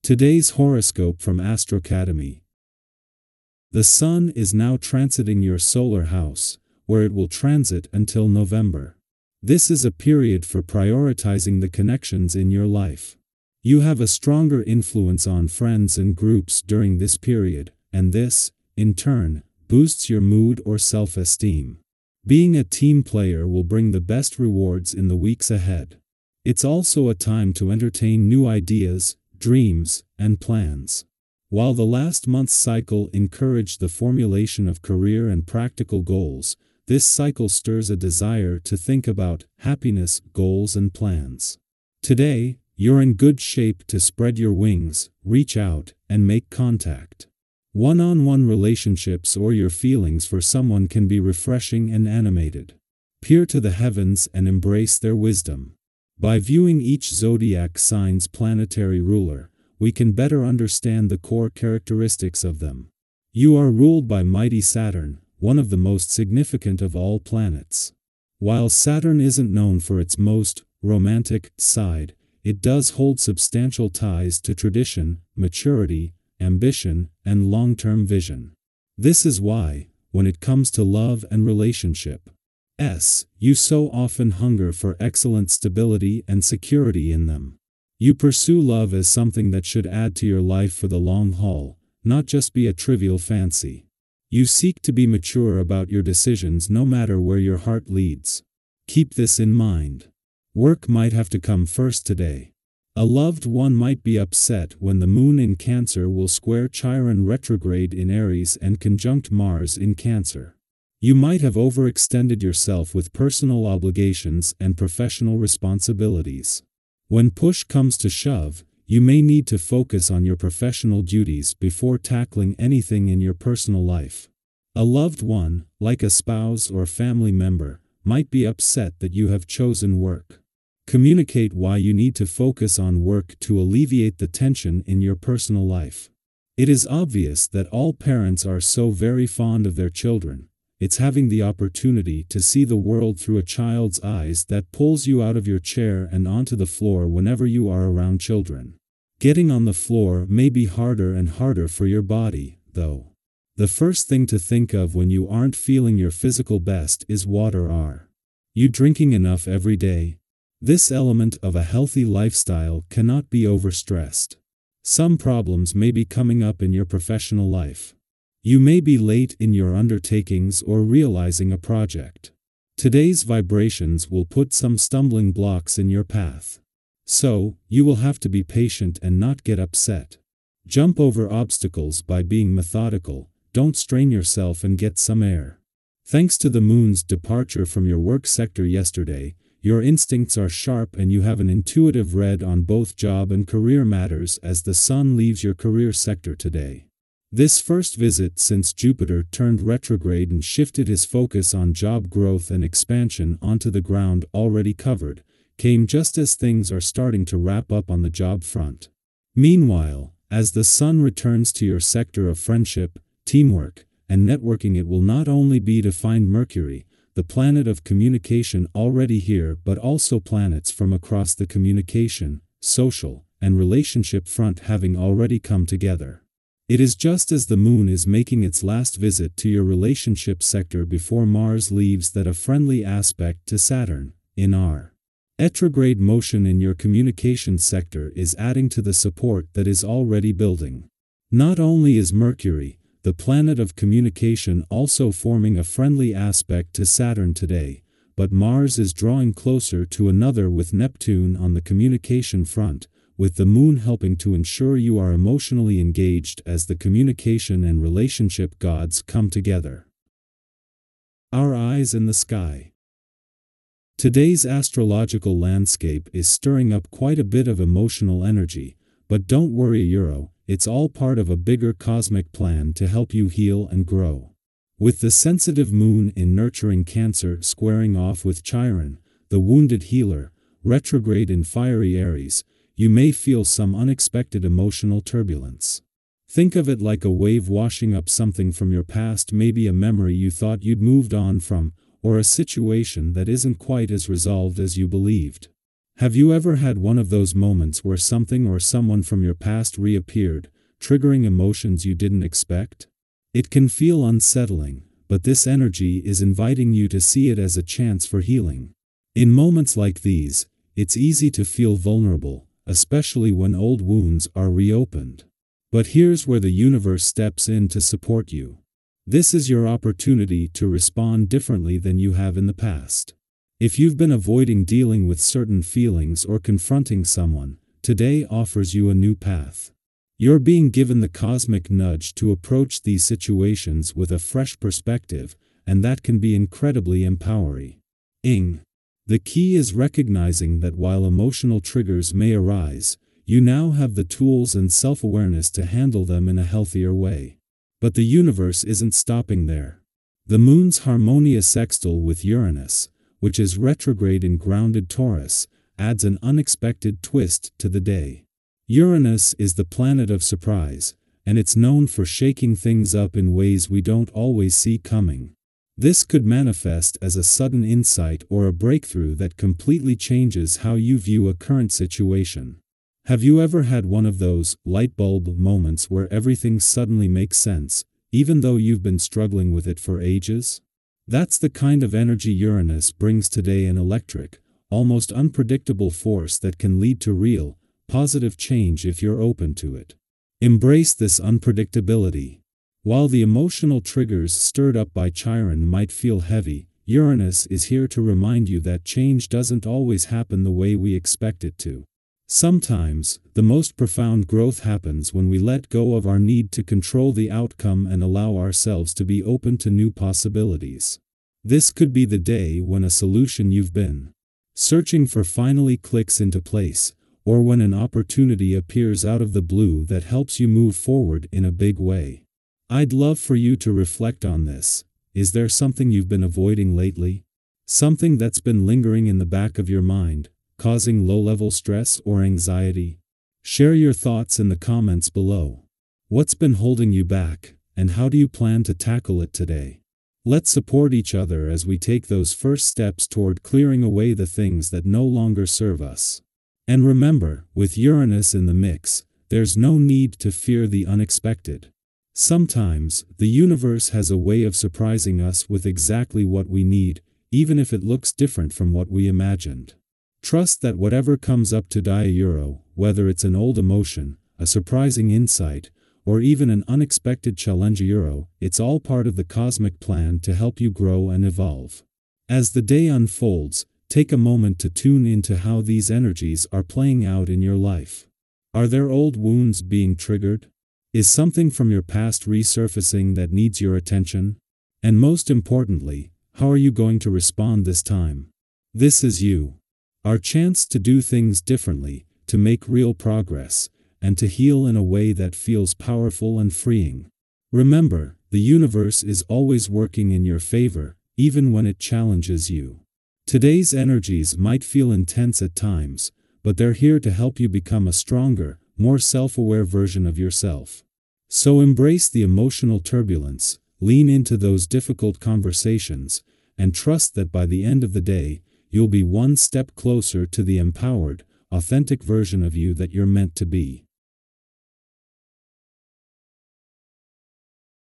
Today's horoscope from AstroCademy. The Sun is now transiting your solar house, where it will transit until November. This is a period for prioritizing the connections in your life. You have a stronger influence on friends and groups during this period, and this, in turn, boosts your mood or self-esteem. Being a team player will bring the best rewards in the weeks ahead. It's also a time to entertain new ideas, dreams, and plans. While the last month's cycle encouraged the formulation of career and practical goals, this cycle stirs a desire to think about happiness, goals, and plans. Today, you're in good shape to spread your wings, reach out, and make contact. One-on-one relationships or your feelings for someone can be refreshing and animated. Peer to the heavens and embrace their wisdom. By viewing each zodiac sign's planetary ruler, we can better understand the core characteristics of them. You are ruled by mighty Saturn, one of the most significant of all planets. While Saturn isn't known for its most romantic side, it does hold substantial ties to tradition, maturity, ambition, and long-term vision. This is why, when it comes to love and relationships, you so often hunger for excellent stability and security in them. You pursue love as something that should add to your life for the long haul, not just be a trivial fancy. You seek to be mature about your decisions no matter where your heart leads. Keep this in mind. Work might have to come first today. A loved one might be upset when the moon in Cancer will square Chiron retrograde in Aries and conjunct Mars in Cancer. You might have overextended yourself with personal obligations and professional responsibilities. When push comes to shove, you may need to focus on your professional duties before tackling anything in your personal life. A loved one, like a spouse or family member, might be upset that you have chosen work. Communicate why you need to focus on work to alleviate the tension in your personal life. It is obvious that all parents are so very fond of their children. It's having the opportunity to see the world through a child's eyes that pulls you out of your chair and onto the floor whenever you are around children. Getting on the floor may be harder and harder for your body, though. The first thing to think of when you aren't feeling your physical best is water. Are you drinking enough every day? This element of a healthy lifestyle cannot be overstressed. Some problems may be coming up in your professional life. You may be late in your undertakings or realizing a project. Today's vibrations will put some stumbling blocks in your path. So, you will have to be patient and not get upset. Jump over obstacles by being methodical, don't strain yourself and get some air. Thanks to the moon's departure from your work sector yesterday, your instincts are sharp and you have an intuitive read on both job and career matters as the sun leaves your career sector today. This first visit since Jupiter turned retrograde and shifted his focus on job growth and expansion onto the ground already covered, came just as things are starting to wrap up on the job front. Meanwhile, as the sun returns to your sector of friendship, teamwork, and networking, it will not only be to find Mercury, the planet of communication already here, but also planets from across the communication, social, and relationship front having already come together. It is just as the moon is making its last visit to your relationship sector before Mars leaves that a friendly aspect to Saturn, in our retrograde motion in your communication sector, is adding to the support that is already building. Not only is Mercury, the planet of communication, also forming a friendly aspect to Saturn today, but Mars is drawing closer to another with Neptune on the communication front, with the moon helping to ensure you are emotionally engaged as the communication and relationship gods come together. Our eyes in the sky. Today's astrological landscape is stirring up quite a bit of emotional energy, but don't worry, it's all part of a bigger cosmic plan to help you heal and grow. With the sensitive moon in nurturing Cancer squaring off with Chiron, the wounded healer, retrograde in fiery Aries, you may feel some unexpected emotional turbulence. Think of it like a wave washing up something from your past, maybe a memory you thought you'd moved on from, or a situation that isn't quite as resolved as you believed. Have you ever had one of those moments where something or someone from your past reappeared, triggering emotions you didn't expect? It can feel unsettling, but this energy is inviting you to see it as a chance for healing. In moments like these, it's easy to feel vulnerable, especially when old wounds are reopened. But here's where the universe steps in to support you. This is your opportunity to respond differently than you have in the past. If you've been avoiding dealing with certain feelings or confronting someone, today offers you a new path. You're being given the cosmic nudge to approach these situations with a fresh perspective, and that can be incredibly empowering. The key is recognizing that while emotional triggers may arise, you now have the tools and self-awareness to handle them in a healthier way. But the universe isn't stopping there. The moon's harmonious sextile with Uranus, which is retrograde in grounded Taurus, adds an unexpected twist to the day. Uranus is the planet of surprise, and it's known for shaking things up in ways we don't always see coming. This could manifest as a sudden insight or a breakthrough that completely changes how you view a current situation. Have you ever had one of those light bulb moments where everything suddenly makes sense, even though you've been struggling with it for ages? That's the kind of energy Uranus brings today, an electric, almost unpredictable force that can lead to real, positive change if you're open to it. Embrace this unpredictability. While the emotional triggers stirred up by Chiron might feel heavy, Uranus is here to remind you that change doesn't always happen the way we expect it to. Sometimes, the most profound growth happens when we let go of our need to control the outcome and allow ourselves to be open to new possibilities. This could be the day when a solution you've been searching for finally clicks into place, or when an opportunity appears out of the blue that helps you move forward in a big way. I'd love for you to reflect on this. Is there something you've been avoiding lately? Something that's been lingering in the back of your mind, causing low-level stress or anxiety? Share your thoughts in the comments below. What's been holding you back, and how do you plan to tackle it today? Let's support each other as we take those first steps toward clearing away the things that no longer serve us. And remember, with Uranus in the mix, there's no need to fear the unexpected. Sometimes, the universe has a way of surprising us with exactly what we need, even if it looks different from what we imagined. Trust that whatever comes up to Euro, whether it's an old emotion, a surprising insight, or even an unexpected challenge Euro, it's all part of the cosmic plan to help you grow and evolve. As the day unfolds, take a moment to tune into how these energies are playing out in your life. Are there old wounds being triggered? Is something from your past resurfacing that needs your attention? And most importantly, how are you going to respond this time? This is you. Our chance to do things differently, to make real progress, and to heal in a way that feels powerful and freeing. Remember, the universe is always working in your favor, even when it challenges you. Today's energies might feel intense at times, but they're here to help you become a stronger, more self-aware version of yourself. So embrace the emotional turbulence, lean into those difficult conversations, and trust that by the end of the day, you'll be one step closer to the empowered, authentic version of you that you're meant to be.